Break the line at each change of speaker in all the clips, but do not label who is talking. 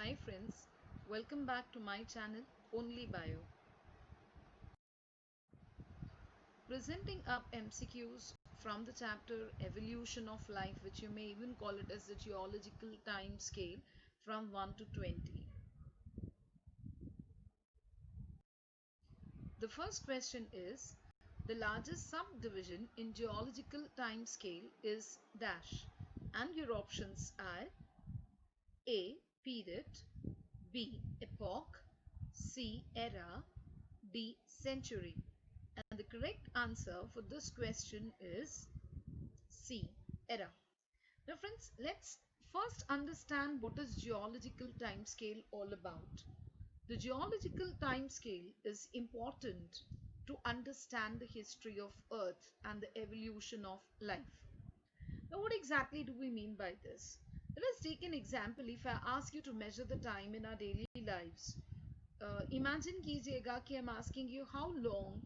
Hi friends, welcome back to my channel Only Bio. Presenting up MCQs from the chapter Evolution of Life, which you may even call it as the geological time scale from 1 to 20. The first question is, the largest subdivision in geological time scale is dash, and your options are A. Period, B. Epoch, C. Era, D. Century. And the correct answer for this question is C. Era. Now friends, let's first understand what is geological timescale all about. The geological timescale is important to understand the history of Earth and the evolution of life. Now what exactly do we mean by this? Let us take an example. If I ask you to measure the time in our daily lives, imagine कीजिएगा कि I'm asking you how long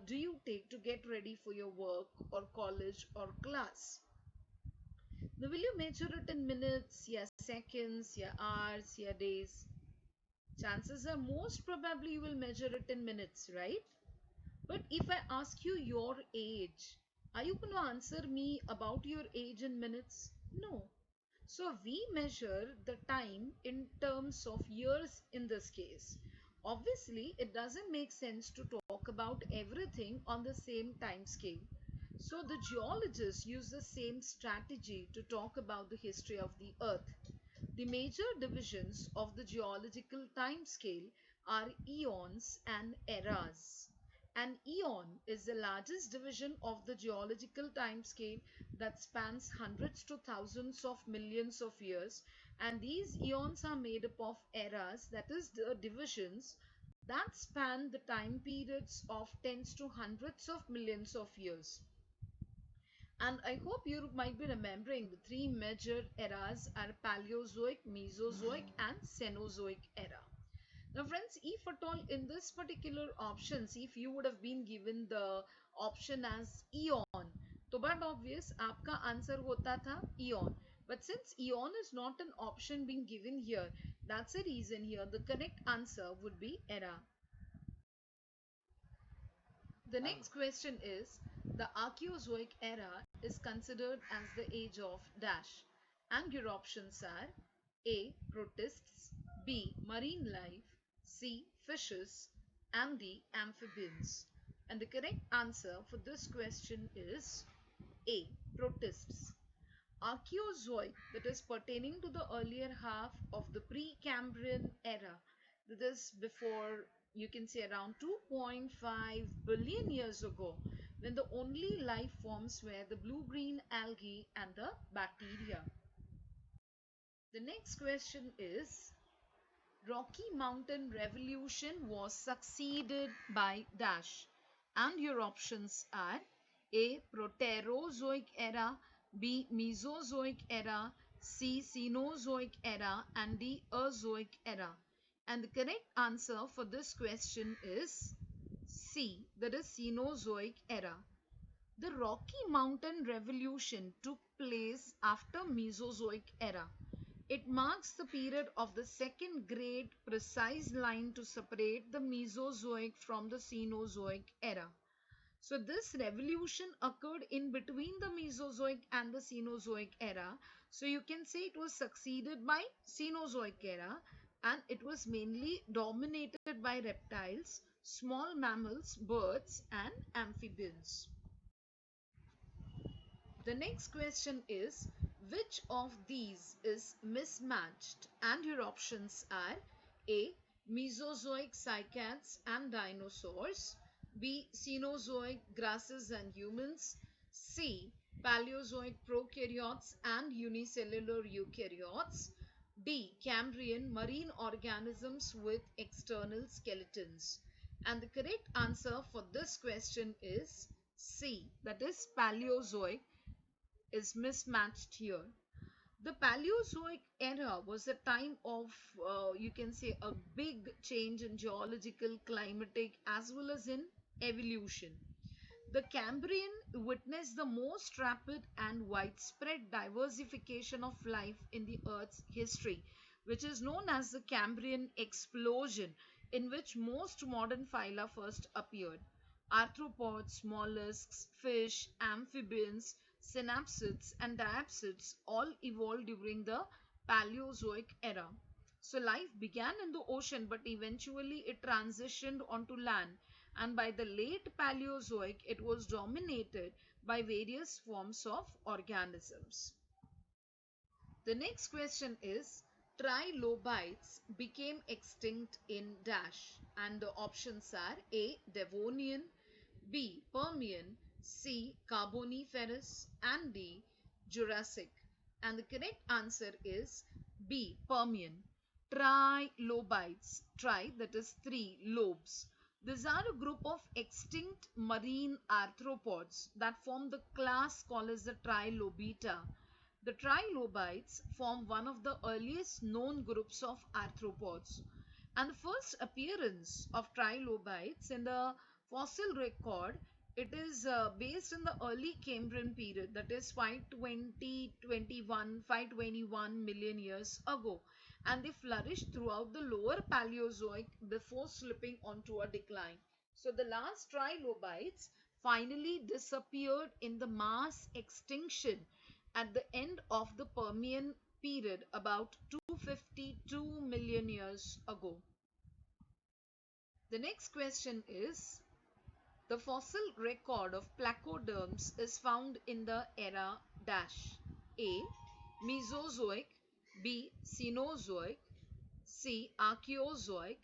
do you take to get ready for your work or college or class. Now will you measure it in minutes, yeah, seconds, yeah, hours, yeah, days? Chances are most probably you will measure it in minutes, right? But if I ask you your age, are you going to answer me about your age in minutes? No. So we measure the time in terms of years in this case. Obviously, it doesn't make sense to talk about everything on the same time scale. So the geologists use the same strategy to talk about the history of the earth. The major divisions of the geological time scale are eons and eras. An eon is the largest division of the geological time scale that spans hundreds to thousands of millions of years, and these eons are made up of eras, that is the divisions that span the time periods of tens to hundreds of millions of years. And I hope you might be remembering the three major eras are Paleozoic, Mesozoic and Cenozoic era. Now friends, if at all in this particular options, if you would have been given the option as eon, तो but obvious आपका answer होता था eon. But since eon is not an option being given here, that's the reason here the correct answer would be era. The next question is, the Archaeozoic era is considered as the age of dash, and your options are A. Protists, B. Marine life, C. Fishes, and D. Amphibians. And the correct answer for this question is A. Protists. Archaeozoic, that is pertaining to the earlier half of the Precambrian era, that is before, you can say, around 2.5 billion years ago, when the only life forms were the blue-green algae and the bacteria. The next question is, Rocky Mountain Revolution was succeeded by dash, and your options are A. Proterozoic era, B. Mesozoic era, C. Cenozoic era, and D. Erzoic era. And the correct answer for this question is C, that is Cenozoic era. The Rocky Mountain Revolution took place after Mesozoic era. It marks the period of the second great precise line to separate the Mesozoic from the Cenozoic era. So this revolution occurred in between the Mesozoic and the Cenozoic era. So you can say it was succeeded by Cenozoic era, and it was mainly dominated by reptiles, small mammals, birds and amphibians. The next question is, which of these is mismatched? And your options are A. Mesozoic cycads and dinosaurs, B. Cenozoic grasses and humans, C. Paleozoic prokaryotes and unicellular eukaryotes, D. Cambrian marine organisms with external skeletons. And the correct answer for this question is C, that is Paleozoic is mismatched here. The Paleozoic era was a time of, you can say, a big change in geological, climatic, as well as in evolution. The Cambrian witnessed the most rapid and widespread diversification of life in the Earth's history. which is known as the Cambrian explosion, in which most modern phyla first appeared. Arthropods, mollusks, fish, amphibians, synapsids, and diapsids all evolved during the Paleozoic era. So life began in the ocean, but eventually it transitioned onto land, and by the late Paleozoic, it was dominated by various forms of organisms. The next question is trilobites became extinct in dash, and the options are A. Devonian, B. Permian, C. Carboniferous, and D. Jurassic. And the correct answer is B. Permian. Trilobites, tri, that is three lobes. These are a group of extinct marine arthropods that form the class called as the Trilobita. The trilobites form one of the earliest known groups of arthropods, and the first appearance of trilobites in the fossil record, it is based in the early Cambrian period, that is 521 million years ago, and they flourished throughout the lower Paleozoic before slipping onto a decline. So the last trilobites finally disappeared in the mass extinction at the end of the Permian period about 252 million years ago. The next question is the fossil record of placoderms is found in the era dash. A. Mesozoic, B. Cenozoic, C. Archaeozoic,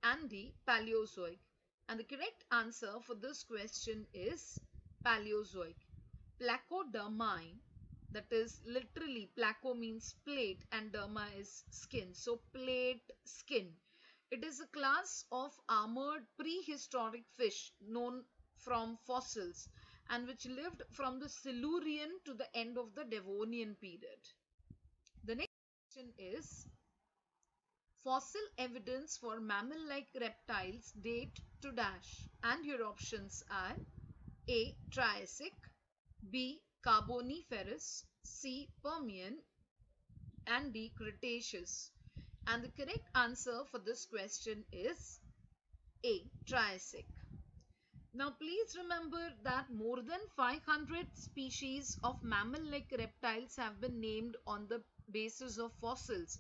and D. Paleozoic. And the correct answer for this question is Paleozoic. Placodermi, that is literally placo means plate and derma is skin, so plate skin. It is a class of armored prehistoric fish known from fossils and which lived from the Silurian to the end of the Devonian period. The next question is fossil evidence for mammal-like reptiles date to dash, and your options are A. Triassic, B. Carboniferous, C. Permian, and D. Cretaceous. And the correct answer for this question is A. Triassic. Now please remember that more than 500 species of mammal-like reptiles have been named on the basis of fossils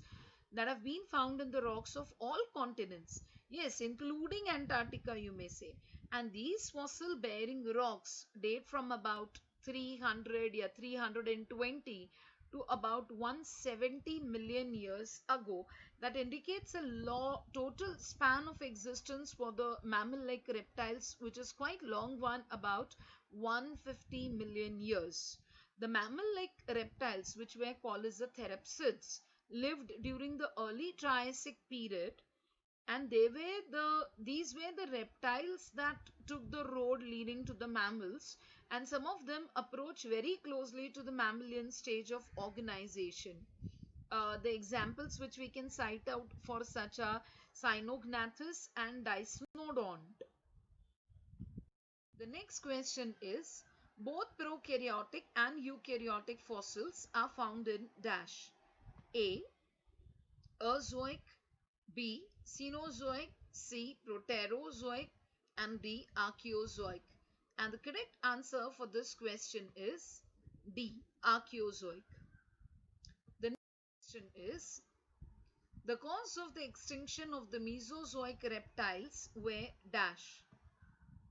that have been found in the rocks of all continents. Yes, including Antarctica, you may say. And these fossil bearing rocks date from about 300, 320 to about 170 million years ago. That indicates a total span of existence for the mammal-like reptiles, which is quite long one, about 150 million years. The mammal-like reptiles, which were called as the therapsids, lived during the early Triassic period, and these were the reptiles that took the road leading to the mammals, and some of them approach very closely to the mammalian stage of organization. The examples which we can cite out for such are Cynognathus and Dicynodont. The next question is both prokaryotic and eukaryotic fossils are found in dash. A. Erzoic, B. Cenozoic, C. Proterozoic, and D. Archaeozoic. And the correct answer for this question is D. Archaeozoic. The next question is the cause of the extinction of the Mesozoic reptiles were dash.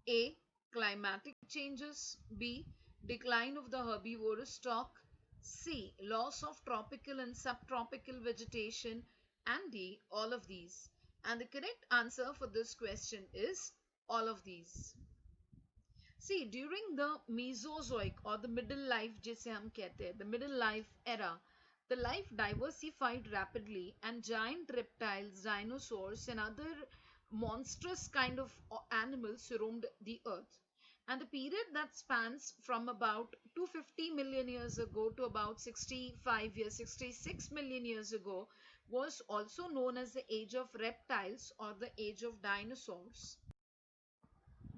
A. Climatic changes, B. Decline of the herbivorous stock, C. Loss of tropical and subtropical vegetation, and D. All of these. And the correct answer for this question is all of these. See, during the Mesozoic or the middle life जिसे हम कहते हैं, the middle life era, the life diversified rapidly and giant reptiles, dinosaurs and other monstrous kind of animals roamed the earth. And the period that spans from about 250 million years ago to about 66 million years ago was also known as the age of reptiles or the age of dinosaurs.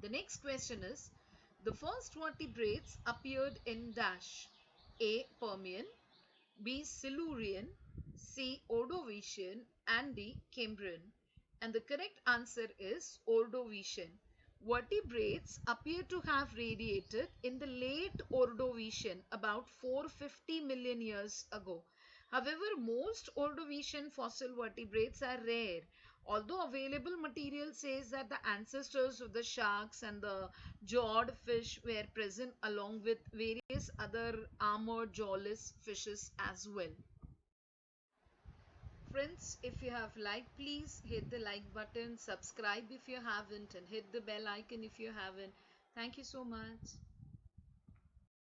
The next question is the first vertebrates appeared in dash. A. Permian, B. Silurian, C. Ordovician and D. Cambrian. And the correct answer is Ordovician. Vertebrates appear to have radiated in the late Ordovician about 450 million years ago. However, most Ordovician fossil vertebrates are rare. Although available material says that the ancestors of the sharks and the jawed fish were present along with various other armored jawless fishes as well. Friends, if you have liked, please hit the like button, subscribe if you haven't, and hit the bell icon if you haven't. Thank you so much.